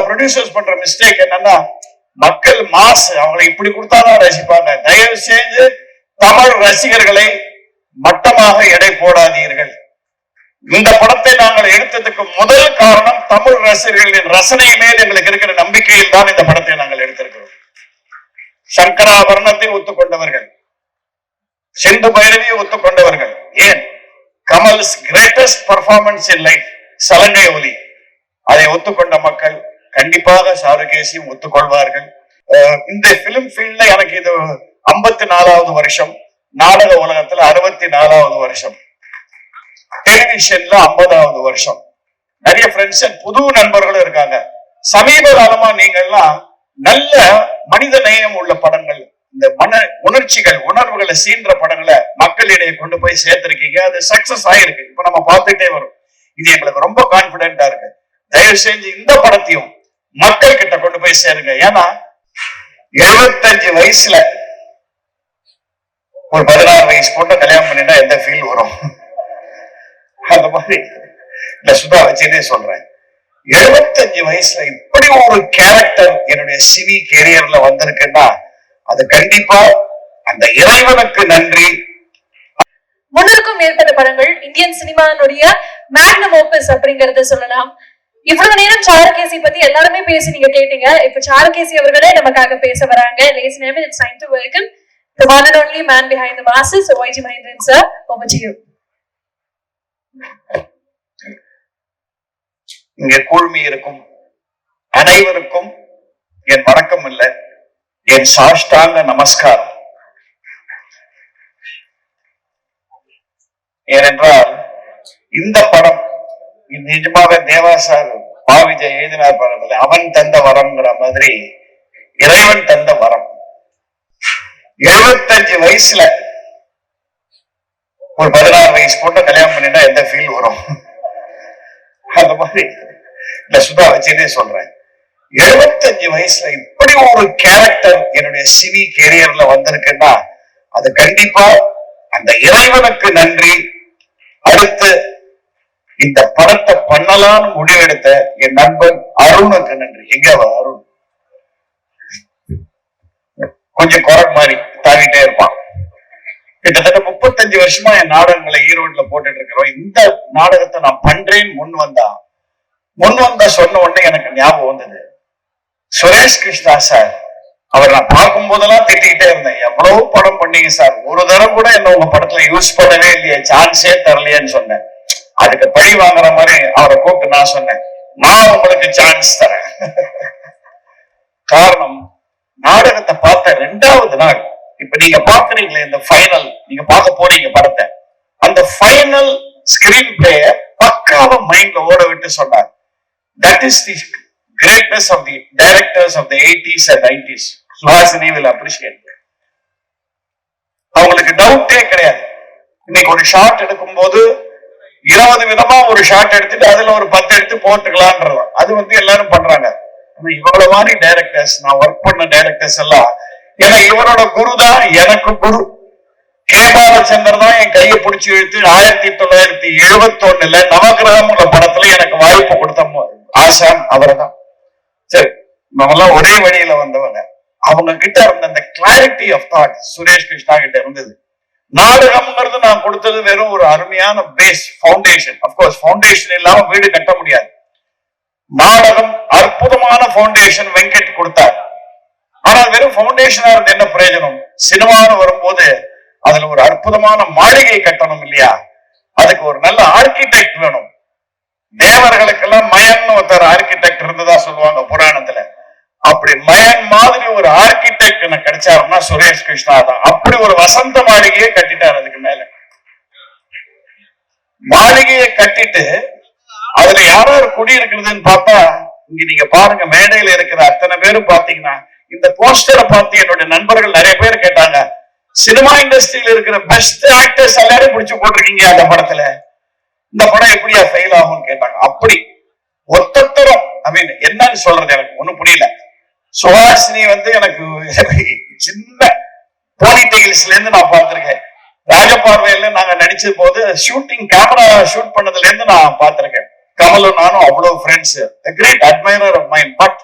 Producers பண்ற mistake என்னன்னா, மக்கள் மாஸ் அவங்களை இப்படி கொடுத்தாதான் ரசிப்பாங்க. தயவு செஞ்சு தமிழ் ரசிகர்களை மட்டமாக எடை போடாதீர்கள். இந்த படத்தை நாங்கள் எடுத்ததுக்கு முதல் காரணம் தமிழ் ரசிகர்களின் ரசனை மேல் எங்களுக்கு இருக்கிற நம்பிக்கையில் தான் இந்த படத்தை நாங்கள் எடுத்திருக்கிறோம். சங்கராபரணத்தை ஒத்துக்கொண்டவர்கள், செந்து பைரவியை ஒத்துக்கொண்டவர்கள், ஏன் Kamal's greatest performance in life சலங்கை ஒலி, அதை ஒத்துக்கொண்ட மக்கள் கண்டிப்பாக ஷாருகேசியும் ஒத்துக்கொள்வார்கள். இந்த பிலிம் ஃபீல்ட்ல எனக்கு இது 54வது வருஷம், நாடக உலகத்துல 64வது வருஷம், டெலிவிஷன்ல 50வது வருஷம். நிறைய ஃப்ரெண்ட்ஸ் புது நண்பர்களும் இருக்காங்க. சமீப காலமா நீங்கள்லாம் நல்ல மனித நேயம் உள்ள படங்கள், இந்த உணர்ச்சிகள் உணர்வுகளை சீன்ற படங்களை மக்களிடையே கொண்டு போய் சேர்த்திருக்கீங்க. அது சக்சஸ் ஆயிருக்கு. இப்ப நம்ம பார்த்துட்டே வரும். இது எங்களுக்கு ரொம்ப கான்பிடென்டா இருக்கு. தயவு செஞ்சு இந்த படத்தையும் மக்கள் கிட்ட கொண்டு போய் சேருங்க. ஏன்னா 75 வயசுல ஒரு 16 வயசு பொண்ணை கல்யாணம் பண்ணிட்டா எந்த ஃபீல் வரும்? அந்த மாதிரி இந்த சுதா வச்சுட்டே சொல்றேன். 75 வயசுல இப்படி ஒரு கேரக்டர் என்னுடைய சினி கேரியர்ல வந்திருக்குன்னா அது கண்டிப்பா அந்த இறைவனுக்கு நன்றி. 300க்கும் மேற்பட்ட படங்கள் இந்தியன் சினிமானுடைய மேக்னம் ஓபஸ் அப்படிங்கறத சொல்லலாம். இவ்வளவு நேரம் சாருகேசி பத்தி எல்லாருமே பேசி நீங்க கேட்டீங்க. இப்ப சாருகேசி அவர்களே நமக்காக பேச வராங்க. Ladies and gentlemen, it's time to welcome the one and only man behind the masses, YG Mahendran sir. Over to you. இங்கே கூழ்மி இருக்கும் அனைவருக்கும் என் வணக்கம் இல்லை, என் சாஷ்டாங்க நமஸ்காரம். ஏனென்றால் இந்த படம் நிஜமாக தேவா சார் பாவிஜய் எழுதினார் படத்துல அவன் தந்த வரம்ங்கிற மாதிரி இறைவன் தந்த வரம். 75 வயசுல ஒரு 16 வயசு பொண்ணை கல்யாணம் பண்ணிட்டா எந்த ஃபீல் வரும்? அந்த மாதிரி இந்த சுதா வச்சுட்டே சொல்றேன். 75 வயசுல இப்படி ஒரு கேரக்டர் என்னுடைய சினி கேரியர்ல வந்திருக்குன்னா அது கண்டிப்பா அந்த இறைவனுக்கு நன்றி. அடுத்து இந்த படத்தை பண்ணலாம்னு முடிவெடுத்த என் நண்பன் அருணுக்கு நன்றி. எங்க அருண் கொஞ்சம் குரல் மாதிரி தாவிட்டே இருப்பான். கிட்டத்தட்ட 35 வருஷமா என் நாடகங்களை ஈரோட்ல போட்டுட்டு இருக்கிறோம். இந்த நாடகத்தை நான் பண்றேன்னு முன் வந்தா சொன்ன உடனே எனக்கு ஞாபகம் வந்தது சுரேஷ் கிருஷ்ணா சார். அவர் நான் பார்க்கும் போதெல்லாம் திட்டிக்கிட்டே இருந்தேன், எவ்வளவு படம் பண்ணீங்க சார், ஒரு தரம் கூட என்ன உங்க படத்துல யூஸ் பண்ணவே இல்லையே, சான்ஸே தரலையேன்னு சொன்னேன். அதுக்கு பழி வாங்குற மாதிரி அவரை கூப்பிட்டு நான் சொன்னேன், நான் உங்களுக்கு சான்ஸ் தரேன். காரணம், நாடகத்தை பார்த்த 2வது நாள் இப்ப நீங்க பாக்குறீங்களே இந்த ஃபைனல், நீங்க பார்க்க போறீங்க படத்தை, அந்த ஃபைனல் ஸ்கிரீன் பிளேய பக்காவ மைண்ட்ல ஓட விட்டு சொன்னார். That is the greatness of the directors of the 80s and 90s. Suhasini will appreciate. அவங்களுக்கு டவுட்டே கிடையாது. இன்னைக்கு ஒரு ஷாட் எடுக்கும் போது 20 விதமா ஒரு ஷாட் எடுத்துட்டு அதுல ஒரு 10 எடுத்து போட்டுக்கலாம்ன்றது அது எல்லாரும் பண்றாங்க. இவ்வளவு மாதிரி டைரக்டர்ஸ், நான் ஒர்க் பண்ண டைரக்டர்ஸ் எல்லாம், ஏன்னா இவரோட குரு தான் எனக்கு குரு. கே பாலச்சந்தர் தான் என் கையை பிடிச்சி இழுத்து 1971 நவகிரகம் உள்ள படத்துல எனக்கு வாய்ப்பு கொடுத்த ஆசான் அவரை தான். சரி, நம்மெல்லாம் ஒரே வழியில வந்தவங்க. அவங்க கிட்ட இருந்த அந்த clarity of thought Suresh Krishna கிட்ட இருந்தது. நாடகம்ங்கிறது நான் கொடுத்தது வெறும் ஒரு அருமையான பேஸ், ஃபவுண்டேஷன். அப்கோர்ஸ் ஃபவுண்டேஷன் இல்லாம வீடு கட்ட முடியாது. நாடகம் அற்புதமான ஃபவுண்டேஷன் வெங்கட் கொடுத்தார். ஆனா வெறும் ஃபவுண்டேஷனா இருந்து என்ன பிரயோஜனம்? சினிமான்னு வரும்போது அதுல ஒரு அற்புதமான மாளிகை கட்டணும் இல்லையா? அதுக்கு ஒரு நல்ல ஆர்கிடெக்ட் வேணும். தேவர்களுக்கெல்லாம் மயன் ஒருத்தர் ஆர்கிடெக்ட் இருந்ததா சொல்லுவாங்க புராணத்துல. அப்படி மயன் மாதிரி ஒரு ஆர்கிடெக்ட் எனக்கு கிடைச்சாருன்னா சுரேஷ் கிருஷ்ணா தான். அப்படி ஒரு வசந்த மாளிகையை கட்டிட்டார். அதுக்கு மேல மாளிகையை கட்டிட்டு அதுல யாரோ ஒரு குடி இருக்கிறதுன்னு பார்த்தா, இங்க நீங்க பாருங்க, மேடையில இருக்கிற அத்தனை பேரும் பாத்தீங்கன்னா இந்த போஸ்டரை பார்த்து என்னுடைய நண்பர்கள் நிறைய பேர் கேட்டாங்க, சினிமா இண்டஸ்ட்ரியில இருக்கிற பெஸ்ட் ஆக்டர்ஸ் எல்லாரும் பிடிச்சு போட்டிருக்கீங்க அந்த படத்துல, இந்த படம் எப்படியா ஃபெயில் ஆகும் கேட்டாங்க. அப்படி ஒத்தத்தரும் என்னன்னு சொல்றது எனக்கு ஒண்ணும் புரியல. சுஹாசினி எனக்கு சின்ன போனிடெயில்ஸ்ல இருந்து நான் பார்த்திருக்கேன். ராஜபார்வையில நாங்க நடிச்ச போது ஷூட்டிங் கேமரா ஷூட் பண்ணதுல இருந்து நான் பார்த்திருக்கேன். கமலும் நானும் அவ்வளவு friends, great admirer of mind. But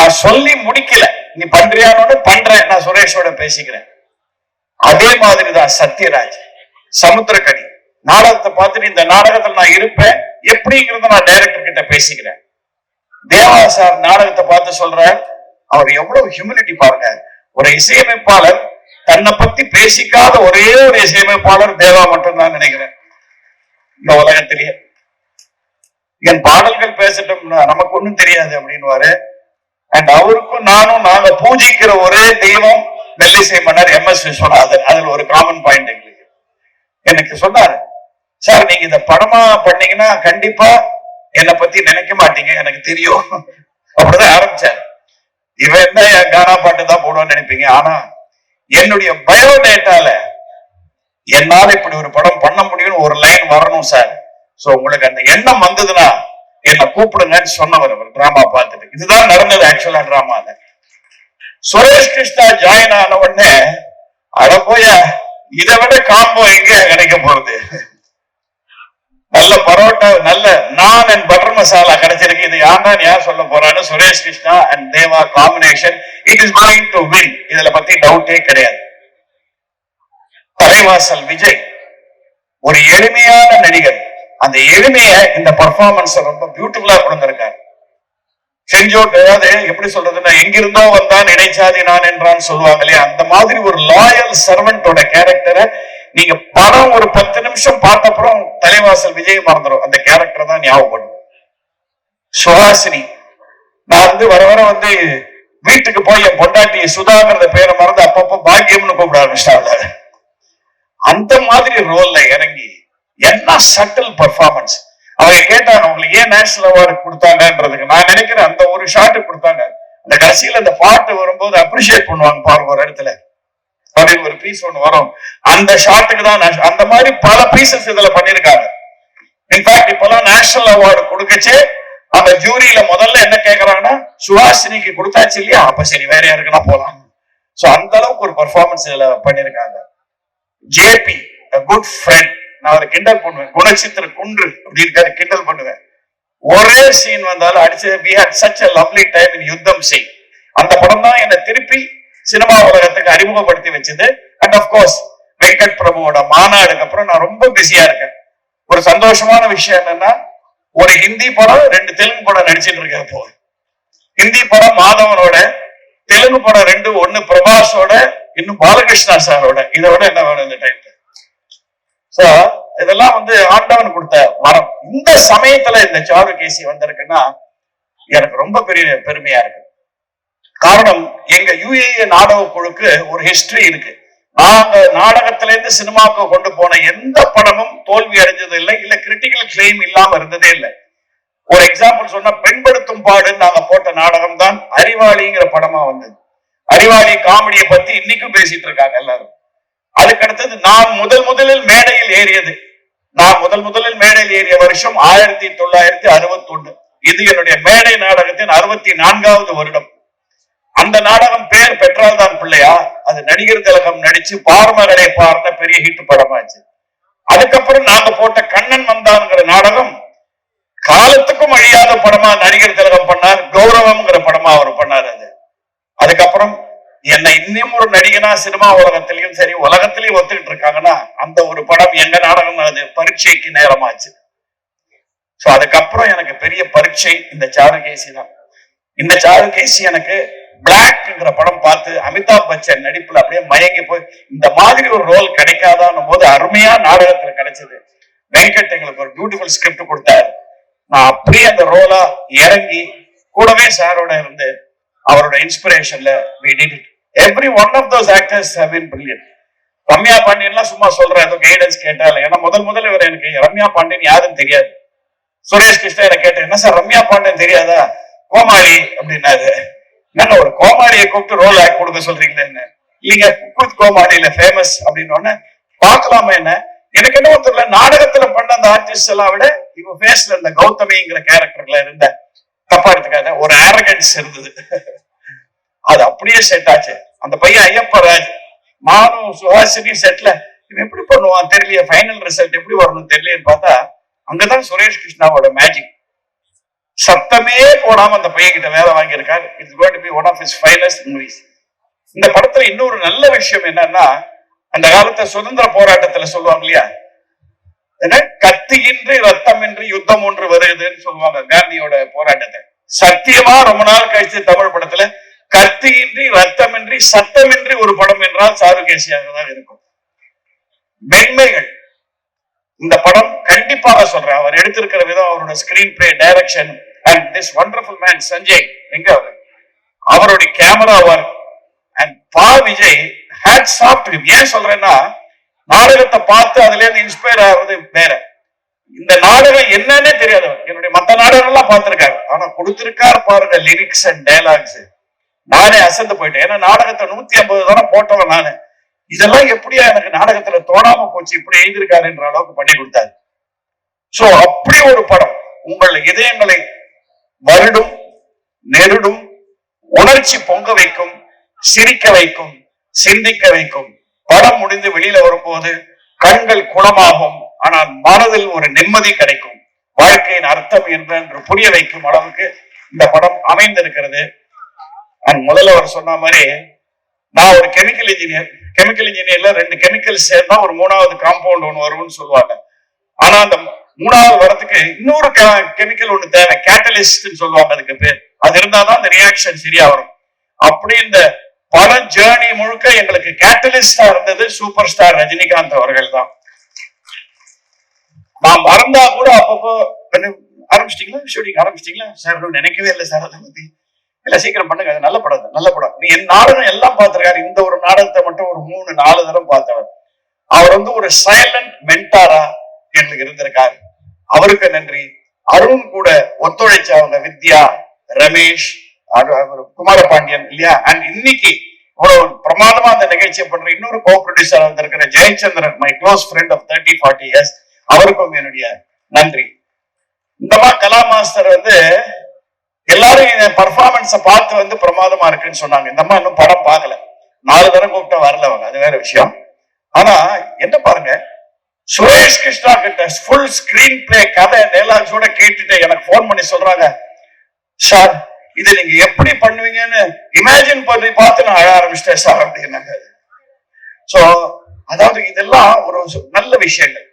நான் சொல்லி முடிக்கல, நீ பண்றியானோன்னு பண்றேன், நான் சுரேஷோட பேசிக்கிறேன். அதே மாதிரிதான் சத்யராஜ், சமுத்திரக்கனி நாடகத்தை பார்த்துட்டு இந்த நாடகத்துல நான் இருப்பேன் எப்படிங்கிறத நான் டைரக்டர் கிட்ட பேசிக்கிறேன். தேவா சார் நாடகத்தை பார்த்து சொல்றார், அவர் எவ்வளவு ஹியூமிலிட்டி பாருங்க. ஒரு இசையமைப்பாளர் தன்னை பத்தி பேசிக்காத ஒரே ஒரு இசையமைப்பாளர் தேவா மட்டும் தான் நினைக்கிறேன் இந்த உலகத்திலேயே. என் பாடல்கள் பேசட்டும், நமக்கு ஒண்ணும் தெரியாது அப்படின்னு. அண்ட் அவருக்கும் நானும் நாங்க பூஜிக்கிற ஒரே தெய்வம் மெல்லிசை மன்னர் MS விஸ்வநாதன். அதுல ஒரு காமன் பாயிண்ட் எங்களுக்கு. எனக்கு சொன்னாரு, சார் நீங்க இந்த படமா பண்ணீங்கன்னா கண்டிப்பா என்னை பத்தி நினைக்க மாட்டீங்க, எனக்கு தெரியும். அப்படிதான் ஆரம்பிச்சார். இவன் என்ன கானா பாட்டு தான் போடுவான்னு நினைப்பீங்க, ஆனா என்னுடைய பயோடேட்டால என்னால இப்படி ஒரு படம் பண்ண முடியும்னு ஒரு லைன் வரணும் சார். சோ உங்களுக்கு அந்த எண்ணம் வந்ததுன்னா என்ன கூப்பிடுங்கன்னு சொன்னவர் அவர் டிராமா பார்த்துட்டு. இதுதான் நடந்தது ஆக்சுவலா டிராமால. சுரேஷ் கிருஷ்ணா ஜாயின் ஆன உடனே அட போய இதை விட காம்போ எங்க கிடைக்க போறது, நல்ல பரோட்டா, நல்ல நான் அண்ட் பட்டர் மசாலா கிடைச்சிருக்கு. இது யார் சொல்ல போறான்னு Suresh Krishna and Deva combination. It is going to win, இதுல பத்தி டவுட்டே கிடையாது. தலைவாசல் விஜய் ஒரு எளிமையான நடிகர். அந்த எளிமைய இந்த பர்ஃபார்மன்ஸ் ரொம்ப பியூட்டிஃபுல்லா கொடுத்திருக்காரு. செஞ்சோட், அதாவது எப்படி சொல்றதுன்னா, எங்கிருந்தோ வந்தான் இடைச்சாதி நான் என்றான்னு சொல்லுவாங்க இல்லையா, அந்த மாதிரி ஒரு லாயல் சர்வெண்டோட கேரக்டரை நீங்க படம் ஒரு 10 நிமிஷம் பார்த்த அப்புறம் தலைவாசல் விஜய் மறந்துடும், அந்த கேரக்டர் தான் ஞாபகப்படும். சுஹாசினி, நான் வர வர வீட்டுக்கு போய் என் பொண்டாட்டி சுதாங்கிறத பேரை மறந்து அப்பப்போ பாக்கியம்னு கூப்பிட ஆரம்பிச்சிட்டாங்க. அந்த மாதிரி ரோல்ல இறங்கி என்ன சட்டில் பர்ஃபார்மன்ஸ். அவங்க கேட்டாங்க, உங்களுக்கு ஏன் நேஷனல் அவார்டு கொடுத்தாங்கன்றதுக்கு நான் நினைக்கிறேன் அந்த ஒரு ஷாட்டு கொடுத்தாங்க. அந்த கடைசியில அந்த பாட்டு வரும்போது அப்ரிஷியேட் பண்ணுவாங்க பாருங்க, ஒரு இடத்துல ஒரு பீஸ் ஒண்ணு வரும், அந்த ஷாட்டுக்கு தான். அந்த மாதிரி பல பீசஸ் இதுல பண்ணிருக்காங்க. இன்ஃபேக்ட் இப்பெல்லாம் நேஷனல் அவார்டு கொடுக்கச்சே அந்த ஜூரியில முதல்ல என்ன கேக்குறாங்கன்னா, சுஹாசினிக்கு கொடுத்தாச்சு இல்லையா, அப்ப சரி வேற யாருக்குன்னா போலாம். சோ அந்த அளவுக்கு ஒரு பர்ஃபார்மன்ஸ் இதுல பண்ணிருக்காங்க. JP, a good friend, நான் அவரை கிண்டல் பண்ணுவேன். குணச்சித்திர குன்று அப்படின்னு கிண்டல் பண்ணுவேன். ஒரே சீன் வந்தாலும் அடிச்சு we had such a lovely time in யுத்தம் செய். அந்த படம் தான் என்னை திருப்பி சினிமா உலகத்துக்கு அறிமுகப்படுத்தி வச்சது. அண்ட் ஆஃப்கோர்ஸ் வெங்கட் பிரபுவோட மாநாடுக்கு அப்புறம் நான் ரொம்ப பிஸியா இருக்கேன். ஒரு சந்தோஷமான விஷயம் என்னன்னா, ஒரு ஹிந்தி படம் 2 தெலுங்கு படம் நடிச்சிட்டு இருக்கேன். இப்போ ஹிந்தி படம் மாதவனோட, தெலுங்கு படம் 2, ஒன்னு பிரபாஸோட, இன்னும் பாலகிருஷ்ணா சாரோட. இதை விட என்ன வேணும் இந்த டைம்ல? சோ இதெல்லாம் ஆண்டவன் கொடுத்த வரம். இந்த சமயத்துல இந்த சாருகேசி வந்திருக்குன்னா எனக்கு ரொம்ப பெரிய பெருமையா இருக்கு. காரணம், எங்க UAE நாடக குழுக்கு ஒரு ஹிஸ்டரி இருக்கு. நாங்க நாடகத்தில இருந்து சினிமாவுக்கு கொண்டு போன எந்த படமும் தோல்வி அடைஞ்சது இல்லை, இல்ல கிரிட்டிக்கல் கிளைம் இல்லாம இருந்ததே இல்லை. ஒரு எக்ஸாம்பிள் சொன்னா, பெண்படுத்தும் பாடுன்னு நாங்க போட்ட நாடகம் தான் அறிவாளிங்கிற படமா வந்தது. அறிவாளி காமெடியை பத்தி இன்னைக்கும் பேசிட்டு இருக்காங்க எல்லாரும். அதுக்கு அடுத்தது நான் முதலில் மேடையில் ஏறியது. நான் முதலில் மேடையில் ஏறிய வருஷம் 1961. இது என்னுடைய மேடை நாடகத்தின் 64வது வருடம். அந்த நாடகம் பேர் பெற்றால் தான் பிள்ளையா, அது நடிகர் திலகம் நடிச்சு பார்மகளை பார்த்த பெரிய ஹிட் படமாச்சு. அதுக்கப்புறம் நாங்க போட்ட கண்ணன் வந்தான்ங்கிற நாடகம் காலத்துக்கும் அழியாத படமா நடிகர் திலகம் பண்ணார். கௌரவம்ங்கிற படமா அவர் பண்ணார். அதுக்கப்புறம் என்னை இன்னும் ஒரு நடிகனா சினிமா உலகத்திலையும் சரி உலகத்திலையும் ஒத்துக்கிட்டு இருக்காங்கன்னா அந்த ஒரு படம் எங்க நாடகம். அது பரீட்சைக்கு நேரமாச்சு. சோ அதுக்கப்புறம் எனக்கு பெரிய பரீட்சை இந்த சாருகேசி தான். இந்த சாருகேசி எனக்கு பிளாக்ங்கிற படம் பார்த்து அமிதாப் பச்சன் நடிப்புல அப்படியே மயங்கி போய் இந்த மாதிரி ஒரு ரோல் கிடைக்காதான்னு போது அருமையா நாடகத்துல கிடைச்சது. வெங்கட் எங்களுக்கு ஒரு பியூட்டிஃபுல் ஸ்கிரிப்ட் கொடுத்தாரு. நான் அப்படியே அந்த ரோலா இறங்கி கூடவே சாரோட இருந்து அவரோட இன்ஸ்பிரேஷன்ல we did it. Every one of those actors have been brilliant. Ramya பாண்டியன்லாம் சும்மா சொல்றேன், ஏதோ கைடன்ஸ் கேட்டால. ஏன்னா முதல்ல இவர் எனக்கு ரம்யா பாண்டியன் யாருன்னு தெரியாது. சுரேஷ் கிருஷ்ணா என்ன கேட்டேன், என்ன சார் ரம்யா பாண்டியன் தெரியாதா, கோமாளி அப்படின்னாரு. என்ன ஒரு கோமாளியை கூப்பிட்டு ரோல் ஆக்ட் கொடுக்க சொல்றீங்களே என்ன? இல்லைங்க, குக் கோமாளியில ஃபேமஸ் அப்படின்னு பார்க்கலாமா என்ன? எனக்கு என்ன தெரியல, நாடகத்துல பண்ண அந்த ஆர்டிஸ்ட் எல்லாம் விட இவ ஃபேஸ்ல இந்த கௌதமிங்கிற கேரக்டர்ல இருந்த, தப்பா எடுத்துக்காத, ஒரு ஆரகன்ஸ் இருந்தது. அது அப்படியே செட் ஆச்சு. அந்த பையன் ஐயப்பராஜ், நானும் சுஹாசினி செட்ல இவன் எப்படி பண்ணுவான் தெரியலையே, ஃபைனல் ரிசல்ட் எப்படி வரணும் தெரியலையேன்னு பார்த்தா அங்கதான் சுரேஷ் கிருஷ்ணாவோட மேஜிக். சத்தமே போடாம அந்த பையன் கிட்ட வேலை வாங்கியிருக்காரு. It's going to be one of his finest movies. இந்த படத்துல இன்னொரு நல்ல விஷயம் என்னன்னா, அந்த காலத்து சுதந்திர போராட்டத்துல சொல்லுவாங்க இல்லையா, கத்தியின்றி ரத்தமின்றி யுத்தம் ஒன்று வருதுன்னு சொல்லுவாங்க காந்தியோட போராட்டத்தை. சத்தியமா ரொம்ப நாள் கழிச்சு தமிழ் படத்துல கத்தியின்றி ரத்தமின்றி சத்தமின்றி ஒரு படம் என்றால் சாருகேசியாக தான் இருக்கும். மென்மைகள் இந்த படம் கண்டிப்பாக சொல்றேன். அவர் எடுத்திருக்கிற விதம், அவரோட screen play, direction and this wonderful man Sanjay, எங்க அவருடைய camera work and Pa Vijay hats off to him. ஏன் சொல்றேன்னா, நாடகத்தை பார்த்து அதுல இருந்து இன்ஸ்பயர் ஆகுறது வேற. இந்த நாடகம் என்னன்னே தெரியாது. என்னுடைய மத்த நாடகம் எல்லாம் பார்த்திருக்காரு, ஆனா கொடுத்திருக்காரு பாருங்க லிரிக்ஸ் அண்ட் டயலாக்ஸ். நானே அசந்து போயிட்டேன். ஏன்னா நாடகத்தை 150 தானே போட்டவன் நானு. இதெல்லாம் எப்படியா எனக்கு நாடகத்துல தோணாம போச்சு, இப்படி எழுதியிருக்காருன்ற அளவுக்கு பண்ணி கொடுத்தாரு. சோ அப்படி ஒரு படம் உங்கள் இதயங்களை வருடும், நெருடும், உணர்ச்சி பொங்க வைக்கும், சிரிக்க வைக்கும், சிந்திக்க வைக்கும். படம் முடிந்து வெளியில வரும்போது கண்கள் குளமாகும், ஆனால் மனதில் ஒரு நிம்மதி கிடைக்கும். வாழ்க்கையின் அர்த்தம் என்று புரிய வைக்கும் அளவுக்கு இந்த படம் அமைந்திருக்கிறது. முதல்ல அவர் சொன்ன மாதிரி, நான் ஒரு கெமிக்கல் இன்ஜினியர். கெமிக்கல் இன்ஜினியர்ல 2 கெமிக்கல் சேர்ந்தா ஒரு 3வது காம்பவுண்ட் ஒன்று வரும்னு சொல்லுவாங்க. ஆனா அந்த 3வது வரத்துக்கு இன்னொரு கெமிக்கல் ஒண்ணு தேவை, கேட்டலிஸ்ட் சொல்லுவாங்க அதுக்கு பேர். அது இருந்தாதான் அந்த ரியாக்ஷன் சரியா வரும். அப்படி இந்த பல ஜேர்னி முழுக்க எங்களுக்கு கேட்டலிஸ்டா இருந்தது சூப்பர் ஸ்டார் ரஜினிகாந்த் அவர்கள் தான். நான் மறந்தா கூட அப்பப்போ ஆரம்பிச்சிட்டீங்களா, ஷூட்டிங் ஆரம்பிச்சிட்டீங்களா சார், நினைக்கவே இல்லை சார் அதை பத்தி. இல்ல சீக்கிரம் பண்ணுங்க, நல்ல படம், நல்ல படம். நீ என் நாடகம் எல்லாம் பார்த்திருக்காரு, இந்த ஒரு நாடகத்தை மட்டும் ஒரு 3-4 தரம் பார்த்தவர். அவர் ஒரு சைலண்ட் மென்டாரா எங்களுக்கு இருந்திருக்காரு. அவருக்கு நன்றி. அருண் கூட ஒத்துழைச்சவங்க வித்யா, ரமேஷ், குமாரபாண்டியன் இல்லையா, அண்ட் இன்னைக்கு இவ்வளவு பிரமாதமா அந்த நிகழ்ச்சியை பண்ற இன்னொரு கோ ப்ரொடியூசர் வந்திருக்கிற Jayachandran, my close friend of 30-40 years, அவருக்கும் என்னுடைய நன்றி. இந்த மாதிரி கலா மாஸ்டர் எல்லாரும் இந்த பர்ஃபார்மன்ஸ பார்த்து பிரமாதமா இருக்குன்னு சொன்னாங்க. இந்த மாதிரி இன்னும் படம் பார்க்கல, 4 தரம் கூப்பிட்டா வரல அவங்க, அது வேற விஷயம். ஆனா என்ன பாருங்க, சுரேஷ் கிருஷ்ணா கிட்ட ஃபுல் ஸ்கிரீன் பிளே கதை டயலாக்ஸோட கேட்டுட்டு எனக்கு போன் பண்ணி சொல்றாங்க, சார் இதை நீங்க எப்படி பண்ணுவீங்கன்னு இமேஜின் பண்ணி பார்த்து நான் அழ ஆரம்பிச்சிட்டேன் சார் அப்படின்னாங்க. சோ அதாவது இதெல்லாம் ஒரு நல்ல விஷயங்கள்.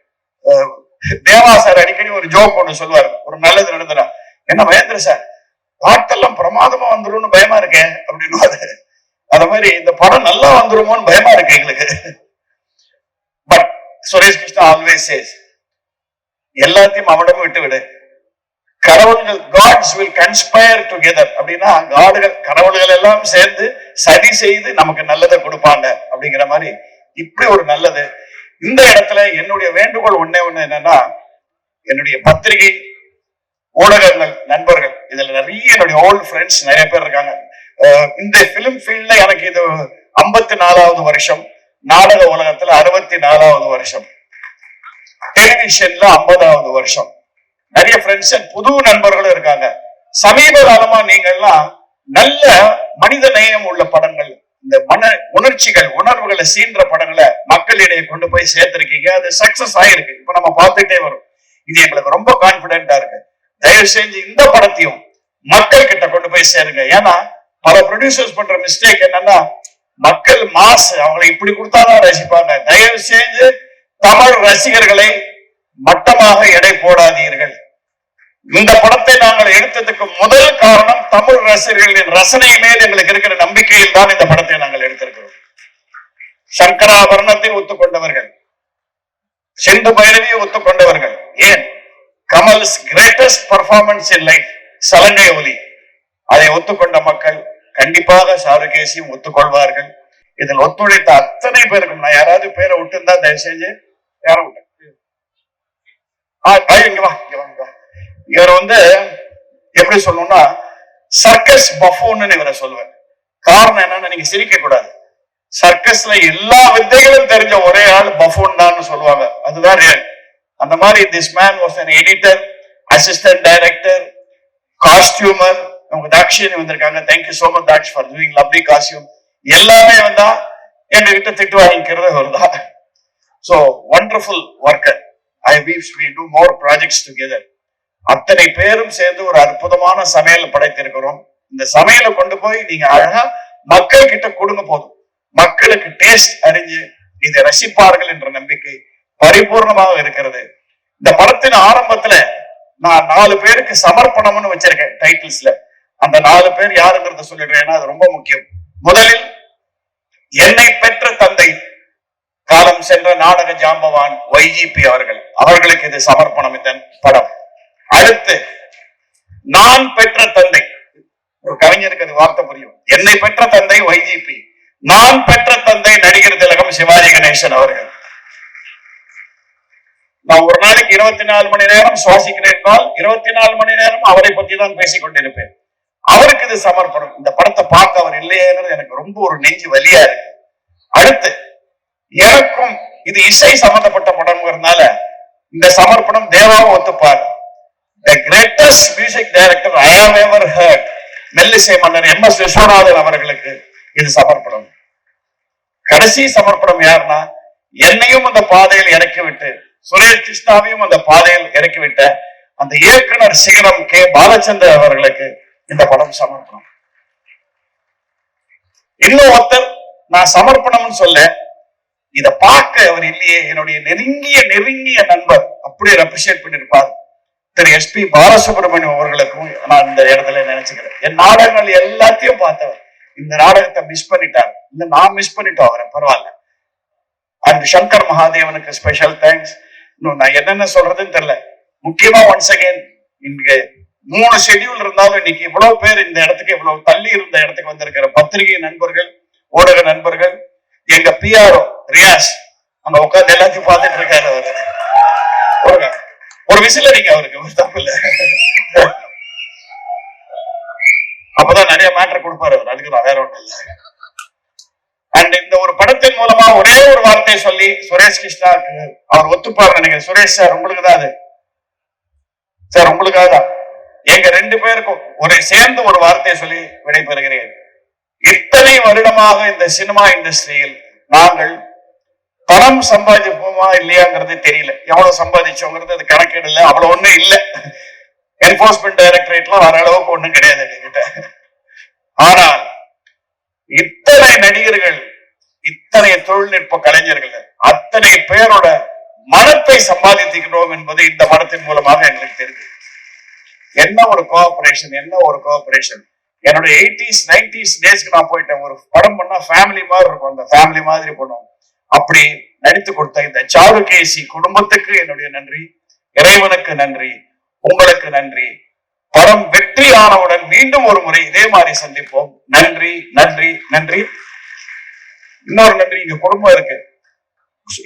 தேவா சார் அடிக்கடி ஒரு ஜோக் ஒண்ணு சொல்லுவாரு, ஒரு நல்லது நடந்துடா, என்ன மகேந்திர சார் பாட்டெல்லாம் பிரமாதமா வந்துரும்னு பயமா இருக்கேன் அப்படின்னு. அத மாதிரி இந்த படம் நல்லா வந்துருமோன்னு பயமா இருக்கு எங்களுக்கு. But Suresh Krishna always says, எல்லாத்தையும் அவனிடம் விட்டு விடு. கடவுள்கள் gods will conspire together அப்படின்னா, கடவுள்கள் எல்லாம் சேர்ந்து சதி செய்து நமக்கு நல்லதை கொடுப்பாங்க அப்படிங்கிற மாதிரி இப்படி ஒரு நல்லது. இந்த இடத்துல என்னுடைய வேண்டுகோள் ஒண்ணே ஒண்ணு என்னன்னா, என்னுடைய பத்திரிகை ஊடகங்கள் நண்பர்கள், இதுல நிறைய என்னுடைய ஓல்ட் ஃப்ரெண்ட்ஸ் நிறைய பேர் இருக்காங்க. இந்த பிலிம் ஃபீல்ட்ல எனக்கு இது 54வது வருஷம், நாடக உலகத்துல 64வது வருஷம், டெலிவிஷன்ல 50வது வருஷம். நிறைய ஃப்ரெண்ட்ஸ், புது நண்பர்களும் இருக்காங்க. சமீப காலமா நீங்கள்லாம் நல்ல மனித நேயம் உள்ள படங்கள், இந்த உணர்ச்சிகள், உணர்வுகளை சீன்ற படங்களை மக்களிடையே கொண்டு போய் சேர்த்திருக்கீங்க. அது சக்சஸ் ஆயிருக்கு, இப்ப நம்ம பார்த்துட்டே வரும். இது எங்களுக்கு ரொம்ப கான்பிடென்டா இருக்கு. தயவு செஞ்சு இந்த படத்தையும் மக்கள் கிட்ட கொண்டு போய் சேருங்க. ஏன்னா பல ப்ரொடியூசர்ஸ் பண்ற மிஸ்டேக் என்னன்னா, மக்கள் மாஸ், அவங்களை இப்படி கொடுத்தாதான் ரசிப்பாங்க. தயவு செஞ்சு தமிழ் ரசிகர்களை மட்டமாக எடை போடாதீர்கள். இந்த படத்தை நாங்கள் எடுத்ததுக்கு முதல் காரணம் தமிழ் ரசிகர்களின் ரசனை மேல் எங்களுக்கு இருக்கிற நம்பிக்கையில் தான் இந்த படத்தை நாங்கள் எடுத்திருக்கிறோம். சங்கராபரணத்தை ஒத்துக்கொண்டவர்கள், செந்து பைரவியை ஒத்துக்கொண்டவர்கள், ஏன் Kamal's greatest performance in life சலங்கை ஒலி, அதை ஒத்துக்கொண்ட மக்கள் கண்டிப்பாக சாருகேசியும் ஒத்துக்கொள்வார்கள். இதில் ஒத்துழைத்த அத்தனை பேருக்கும், நான் யாராவது பேரை விட்டு இருந்தா தயவு செஞ்சு யார விட்டு, இவர் எப்படி சொல்லணும்னா சர்க்கஸ் பஃபூன்னு இவரை சொல்லுவேன். காரணம் என்னன்னா, நீங்க சிரிக்க கூடாது, சர்க்கஸ்ல எல்லா வித்தைகளும் தெரிஞ்ச ஒரே ஆள் பஃபூன் தான் சொல்லுவாங்க, அதுதான் ரியல். அந்த மாதிரி this man was an editor, assistant director, costumer. நமக்கு தாக்ஷினி வந்திருக்காங்க, thank you so much Daksh for doing lovely costume. எல்லாமே எங்ககிட்ட திட்டு வாங்கிக்கிறது வருதான். So wonderful worker. I wish we do more projects together. அத்தனை பேரும் சேர்ந்து ஒரு அற்புதமான சமையல் படைத்திருக்கிறோம். இந்த சமையலை கொண்டு போய் நீங்க அழகா மக்கள் கிட்ட கொடுங்க, போதும் மக்களுக்கு டேஸ்ட் அறிஞ்சு இதை ரசிப்பார்கள் என்ற நம்பிக்கை பரிபூர்ணமாக இருக்கிறது. இந்த படத்தின் ஆரம்பத்துல நான் 4 பேருக்கு சமர்ப்பணம்னு வச்சிருக்கேன் டைட்டில்ஸ்ல. அந்த 4 பேர் யாருங்கிறத சொல்லிடுறேன், ஏன்னா அது ரொம்ப முக்கியம். முதலில் என்னை பெற்ற தந்தை, காலம் சென்ற நாடக ஜாம்பவான் YGP அவர்களுக்கு இது சமர்ப்பணம் இந்த படம். அடுத்து நான் பெற்ற தந்தை, ஒரு கவிஞருக்கு அது வார்த்தை புரியும். என்னை பெற்ற தந்தை YGP, நான் பெற்ற தந்தை நடிகர் திலகம் சிவாஜி கணேசன் அவர்கள். நான் ஒரு நாளைக்கு 24 மணி நேரம் சுவாசிக்கிறேன், 24 மணி நேரம் அவரை பத்தி தான் பேசிக் கொண்டிருப்பேன். அவருக்கு இது சமர்ப்பணம். இந்த படத்தை பார்க்க அவர் இல்லையேங்கிறது எனக்கு ரொம்ப ஒரு நெஞ்சு வலியா இருக்கு. அடுத்து எனக்கும் இது இசை சம்பந்தப்பட்ட படம்ங்கிறதுனால இந்த சமர்ப்பணம் தேவாவும் ஒத்துப்பார். The greatest music director I have ever heard, மெல்லிசை மன்னர் MS விஸ்வநாதன் அவர்களுக்கு இது சமர்ப்பணம். கடைசி சமர்ப்பணம் யாருன்னா, என்னையும் அந்த பாதையில் இறக்கிவிட்டு சுரேஷ் கிருஷ்ணாவையும் அந்த பாதையில் இறக்கிவிட்ட அந்த இயக்குனர் சிகரம் K. பாலச்சந்தர் அவர்களுக்கு இந்த படம் சமர்ப்பணம். இன்னும் ஒருத்தர் நான் சமர்ப்பணம்னு சொல்ல, இத பார்க்க அவர் இல்லையே, என்னுடைய நெருங்கிய நண்பர் அப்படியே ரெப்ரிஷியேட் பண்ணிருப்பார் திரு SP பாலசுப்ரமணியம் அவர்களுக்கும் நான் இந்த இடத்துல நினைச்சுக்கிறேன். என் நாடகங்கள் எல்லாத்தையும் பார்த்தவர் இந்த நாடகத்தை மிஸ் பண்ணிட்டார், இல்ல நான் மிஸ் பண்ணிட்டோம் அவரை, பரவாயில்ல. அண்ட் சங்கர் மகாதேவனுக்கு ஸ்பெஷல் தேங்க்ஸ். நான் என்னென்ன சொல்றதுன்னு தெரியல. முக்கியமா ஒன்ஸ் அகைன், இங்க 3 ஷெட்யூல் இருந்தாலும் இன்னைக்கு இவ்வளவு பேர் இந்த இடத்துக்கு, இவ்வளவு தள்ளி இருந்த இடத்துக்கு வந்திருக்கிற பத்திரிகை நண்பர்கள், ஊடக நண்பர்கள், எங்க PRO ரியாஸ் அங்க உட்கார்ந்து எல்லாத்தையும் பார்த்துட்டு இருக்காரு. அவரு ஒரு விசில் அடிங்க, அவருக்கு ஒரு தப்பு இல்ல, அப்பதான் நிறைய மேட்டர் கொடுப்பாரு அவர், அதுக்கு வேற ஒண்ணும் இல்லை. அண்ட் இந்த ஒரு படத்தின் மூலமா ஒரே ஒரு வார்த்தையை சொல்லி சுரேஷ் கிருஷ்ணாவுக்கு அவர் ஒத்துப்பாரு நினைக்கிறேன். சுரேஷ் சார் உங்களுக்கு தான் அது, சார் உங்களுக்காக தான். எங்க 2 பேருக்கும் ஒரு சேர்ந்து ஒரு வார்த்தையை சொல்லி விடைபெறுகிறேன். இத்தனை வருடமாக இந்த சினிமா இண்டஸ்ட்ரியில் நாங்கள் பணம் சம்பாதிப்போமா இல்லையாங்கிறது தெரியல, எவ்வளவு சம்பாதிச்சோங்கிறது அது கணக்கீடு இல்லை, அவ்வளவு ஒண்ணும் இல்லை. என்போர்ஸ்மெண்ட் டைரக்டரேட்லாம் வர அளவுக்கு ஒண்ணும் கிடையாது எங்ககிட்ட. ஆனால் இத்தனை நடிகர்கள், இத்தனை தொழில்நுட்ப கலைஞர்கள், அத்தனை பேரோட மனத்தை சம்பாதித்துக்கிறோம் என்பது இந்த படத்தின் மூலமாக எங்களுக்கு தெரியுது. என்ன ஒரு கோஆபரேஷன். என்னோட 80s 90s டேஸ்க்கு நான் போயிட்டேன். ஒரு படம் பண்ணா ஃபேமிலி மாதிரி இருக்கும், அந்த ஃபேமிலி மாதிரி பண்ணுவோம். அப்படி நடித்து கொடுத்த இந்த சாருகேசி குடும்பத்துக்கு என்னுடைய நன்றி, இறைவனுக்கு நன்றி, உங்களுக்கு நன்றி. படம் வெற்றி ஆனவுடன் மீண்டும் ஒரு முறை இதே மாதிரி சந்திப்போம். நன்றி நன்றி நன்றி. இன்னொரு நன்றி, இங்க குடும்பம் இருக்கு.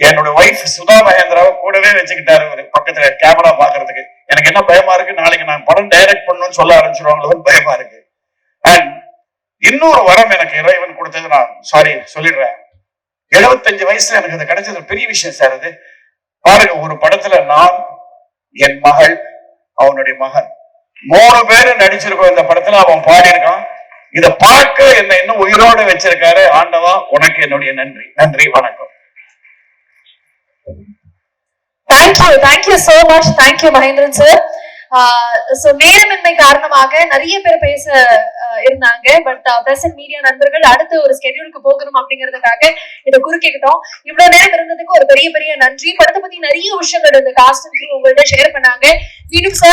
என்னோட ஒய்ஃப் சுதா மகேந்திராவை கூடவே வச்சுக்கிட்டாரு ஒரு பக்கத்துல கேமரா பாக்குறதுக்கு. எனக்கு என்ன பயமா இருக்கு, நாளைக்கு நான் படம் டைரக்ட் பண்ணணும்னு சொல்ல ஆரம்பிச்சிருவாங்களோன்னு பயமா இருக்கு. அண்ட் இன்னொரு வரம் எனக்கு இறைவன் கொடுத்தது, நான் சொல்லிடுறேன். 75 வயசுல எனக்கு அது கிடைச்சது பெரிய விஷயம் சார். அது பாருங்க, ஒரு படத்துல நான், என் மகள், அவனுடைய மகன் 3 பேரு நடிச்சிருக்கோம் இந்த படத்துல. அவன் பாடியிருக்கான். இத பார்க்க என்ன இன்னும் உயிரோடு வச்சிருக்காரு. ஆண்டவா உனக்கு என்னுடைய நன்றி. நன்றி, வணக்கம். Thank you so much. Thank you Mahendran sir. நேரமின்மை காரணமாக நிறைய பேர் பேச இருந்தாங்க. பட் பிரசன்ட் மீடியா நண்பர்கள் அடுத்த ஒரு ஸ்கெடியூலுக்கு போகணும் அப்படிங்கிறதுக்காக இதை குறுக்கிட்டோம். இவ்வளவு நேரம் இருந்ததுக்கு ஒரு பெரிய நன்றி. படத்தை பத்தி நிறைய விஷயங்கள் இந்த காஸ்ட் உங்கள்கிட்ட ஷேர் பண்ணாங்க. மீண்டும் சார்